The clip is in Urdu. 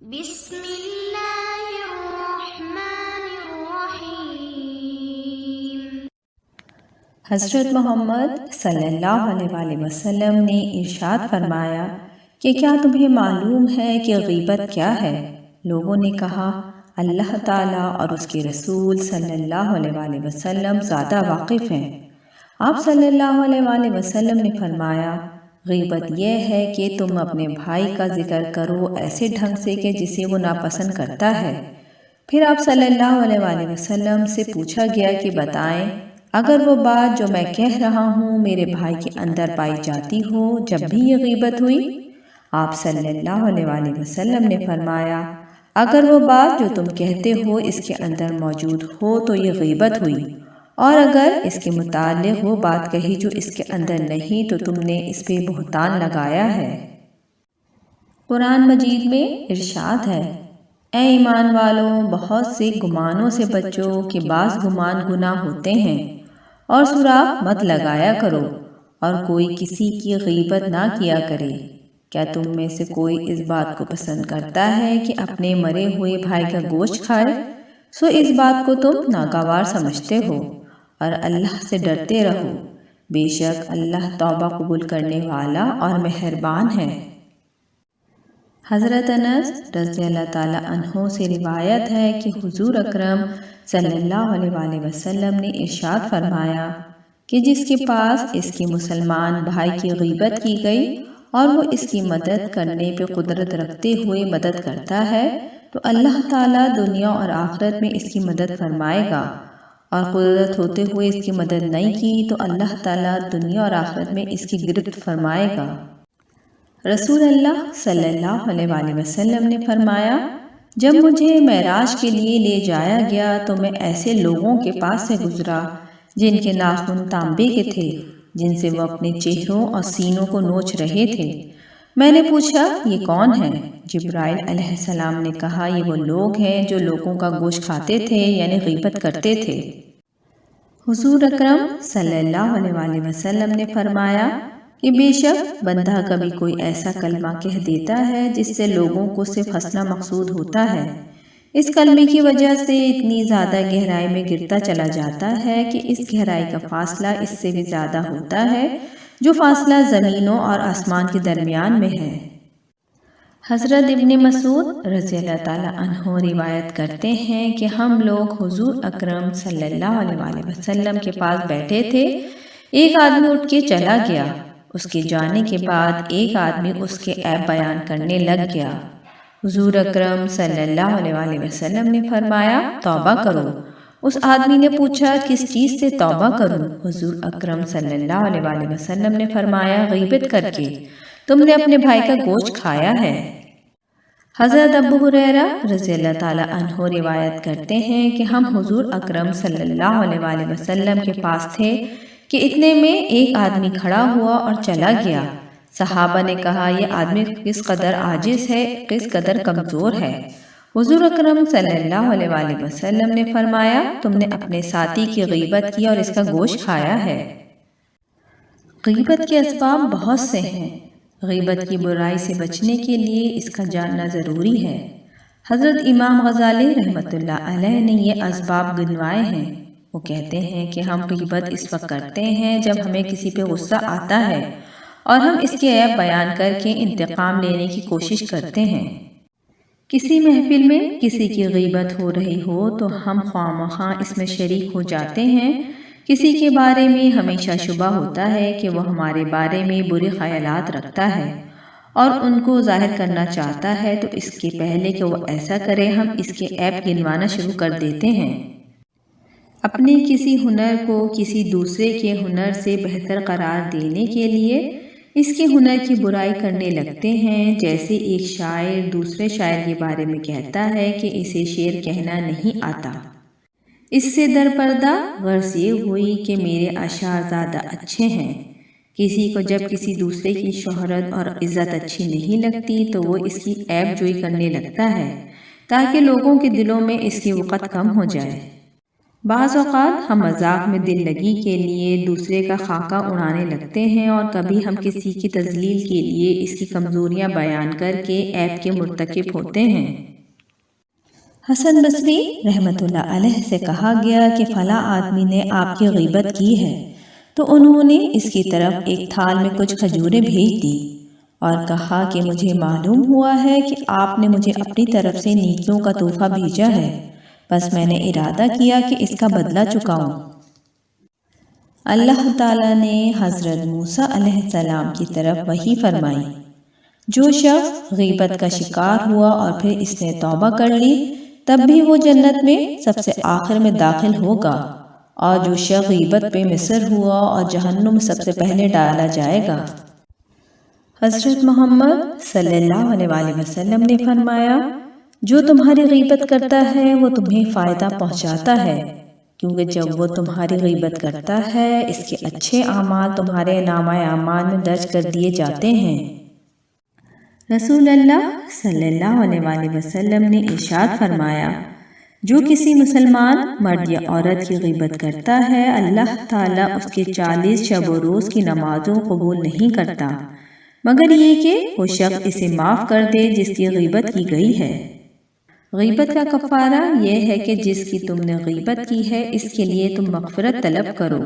بسم اللہ الرحمن الرحیم۔ حضرت محمد صلی اللہ علیہ وآلہ وسلم نے ارشاد فرمایا کہ کیا تمہیں معلوم ہے کہ غیبت کیا ہے؟ لوگوں نے کہا اللہ تعالیٰ اور اس کے رسول صلی اللہ علیہ وآلہ وسلم زیادہ واقف ہیں۔ آپ صلی اللہ علیہ وآلہ وسلم نے فرمایا غیبت یہ ہے کہ تم اپنے بھائی کا ذکر کرو ایسے ڈھنگ سے کہ جسے وہ ناپسند کرتا ہے۔ پھر آپ صلی اللہ علیہ وآلہ وسلم سے پوچھا گیا کہ بتائیں اگر وہ بات جو میں کہہ رہا ہوں میرے بھائی کے اندر پائی جاتی ہو جب بھی یہ غیبت ہوئی؟ آپ صلی اللہ علیہ وآلہ وسلم نے فرمایا اگر وہ بات جو تم کہتے ہو اس کے اندر موجود ہو تو یہ غیبت ہوئی، اور اگر اس کے متعلق وہ بات کہی جو اس کے اندر نہیں تو تم نے اس پہ بہتان لگایا ہے۔ قرآن مجید میں ارشاد ہے اے ایمان والوں بہت سے گمانوں سے بچو کہ بعض گمان گناہ ہوتے ہیں، اور سراغ مت لگایا کرو اور کوئی کسی کی غیبت نہ کیا کرے۔ کیا تم میں سے کوئی اس بات کو پسند کرتا ہے کہ اپنے مرے ہوئے بھائی کا گوشت کھائے؟ سو اس بات کو تم ناگوار سمجھتے ہو، اور اللہ سے ڈرتے رہو، بے شک اللہ توبہ قبول کرنے والا اور مہربان ہے۔ حضرت انس رضی اللہ تعالیٰ عنہ سے روایت ہے کہ حضور اکرم صلی اللہ علیہ وآلہ وسلم نے ارشاد فرمایا کہ جس کے پاس اس کے مسلمان بھائی کی غیبت کی گئی اور وہ اس کی مدد کرنے پہ قدرت رکھتے ہوئے مدد کرتا ہے تو اللہ تعالیٰ دنیا اور آخرت میں اس کی مدد فرمائے گا، اور قدرت ہوتے ہوئے اس کی مدد نہیں کی تو اللہ تعالیٰ دنیا اور آخرت میں اس کی گرفت فرمائے گا۔ رسول اللہ صلی اللہ علیہ وآلہ وسلم نے فرمایا جب مجھے معراج کے لیے لے جایا گیا تو میں ایسے لوگوں کے پاس سے گزرا جن کے ناخن تانبے کے تھے، جن سے وہ اپنے چہروں اور سینوں کو نوچ رہے تھے۔ میں نے پوچھا یہ کون ہیں؟ جبرائیل علیہ السلام نے کہا یہ وہ لوگ ہیں جو لوگوں کا گوشت کھاتے تھے یعنی غیبت کرتے تھے۔ حضور اکرم صلی اللہ علیہ وآلہ وسلم نے فرمایا کہ بے شک بندہ کبھی کوئی ایسا کلمہ کہہ دیتا ہے جس سے لوگوں کو صرف ہنسنا مقصود ہوتا ہے، اس کلمے کی وجہ سے اتنی زیادہ گہرائی میں گرتا چلا جاتا ہے کہ اس گہرائی کا فاصلہ اس سے بھی زیادہ ہوتا ہے جو فاصلہ زمینوں اور آسمان کے درمیان میں ہے۔ حضرت ابن مسعود رضی اللہ تعالیٰ عنہ روایت کرتے ہیں کہ ہم لوگ حضور اکرم صلی اللہ علیہ وآلہ وسلم کے پاس بیٹھے تھے، ایک آدمی اٹھ کے چلا گیا، اس کے جانے کے بعد ایک آدمی اس کے عیب بیان کرنے لگ گیا۔ حضور اکرم صلی اللہ علیہ وآلہ وسلم نے فرمایا توبہ کرو۔ اس آدمی نے پوچھا کس چیز سے توبہ کروں؟ حضور اکرم صلی اللہ علیہ وآلہ وسلم نے فرمایا غیبت کر کے، تم نے اپنے بھائی کا گوشت کھایا ہے۔ حضرت ابو ہریرہ رضی اللہ تعالیٰ عنہ روایت کرتے ہیں کہ ہم حضور اکرم صلی اللہ علیہ وآلہ وسلم کے پاس تھے کہ اتنے میں ایک آدمی کھڑا ہوا اور چلا گیا۔ صحابہ نے کہا یہ آدمی کس قدر عاجز ہے، کس قدر کمزور ہے۔ حضور اکرم صلی اللہ علیہ وآلہ وسلم نے فرمایا تم نے اپنے ساتھی کی غیبت کی اور اس کا گوشت کھایا ہے۔ غیبت کے اسباب بہت سے ہیں، غیبت کی برائی سے بچنے کے لیے اس کا جاننا ضروری ہے۔ حضرت امام غزالی رحمۃ اللہ علیہ نے یہ اسباب گنوائے ہیں۔ وہ کہتے ہیں کہ ہم غیبت اس وقت کرتے ہیں جب ہمیں کسی پہ غصہ آتا ہے اور ہم اس کے عیب بیان کر کے انتقام لینے کی کوشش کرتے ہیں۔ کسی محفل میں کسی کی غیبت ہو رہی ہو تو ہم خواہ مخواہ اس میں شریک ہو جاتے ہیں۔ کسی کے بارے میں ہمیشہ شبہ ہوتا ہے کہ وہ ہمارے بارے میں برے خیالات رکھتا ہے اور ان کو ظاہر کرنا چاہتا ہے، تو اس کے پہلے کہ وہ ایسا کرے ہم اس کے عیب گنوانا شروع کر دیتے ہیں۔ اپنے کسی ہنر کو کسی دوسرے کے ہنر سے بہتر قرار دینے کے لیے اس کے ہنر کی برائی کرنے لگتے ہیں، جیسے ایک شاعر دوسرے شاعر کے بارے میں کہتا ہے کہ اسے شعر کہنا نہیں آتا۔ اس سے در پردہ غرض یہ ہوئی کہ میرے اشعار زیادہ اچھے ہیں۔ کسی کو جب کسی دوسرے کی شہرت اور عزت اچھی نہیں لگتی تو وہ اس کی عیب جوئی کرنے لگتا ہے تاکہ لوگوں کے دلوں میں اس کی وقت کم ہو جائے۔ بعض اوقات ہم مذاق میں دل لگی کے لیے دوسرے کا خاکہ اڑانے لگتے ہیں، اور کبھی ہم کسی کی تذلیل کے لیے اس کی کمزوریاں بیان کر کے عیب کے مرتکب ہوتے ہیں۔ حسن بصری رحمت اللہ علیہ سے کہا گیا کہ فلاں آدمی نے آپ کی غیبت کی ہے، تو انہوں نے اس کی طرف ایک تھال میں کچھ کھجوریں بھیج دی اور کہا کہ مجھے معلوم ہوا ہے کہ آپ نے مجھے اپنی طرف سے نیکیوں کا تحفہ بھیجا ہے، بس میں نے ارادہ کیا کہ اس کا بدلہ چکاؤں۔ اللہ تعالیٰ نے حضرت موسیٰ علیہ السلام کی طرف وحی فرمائی، جو شخص غیبت کا شکار ہوا اور پھر اس نے توبہ کر لی، تب بھی وہ جنت میں سب سے آخر میں داخل ہوگا، اور جو شخص غیبت پہ مصر ہوا اور جہنم میں سب سے پہلے ڈالا جائے گا۔ حضرت محمد صلی اللہ علیہ وآلہ وسلم نے فرمایا، جو تمہاری غیبت کرتا ہے وہ تمہیں فائدہ پہنچاتا ہے، کیونکہ جب وہ تمہاری غیبت کرتا ہے اس کے اچھے اعمال تمہارے نامہ اعمال میں درج کر دیے جاتے ہیں۔ رسول اللہ صلی اللہ علیہ وآلہ وسلم نے ارشاد فرمایا، جو کسی مسلمان مرد یا عورت کی غیبت کرتا ہے اللہ تعالیٰ اس کے 40 شب و روز کی نمازوں قبول نہیں کرتا، مگر یہ کہ وہ شخص اسے معاف کر دے جس کی غیبت کی گئی ہے۔ غیبت کا کفارہ یہ ہے کہ جس کی تم نے غیبت کی ہے اس کے لیے تم مغفرت طلب کرو۔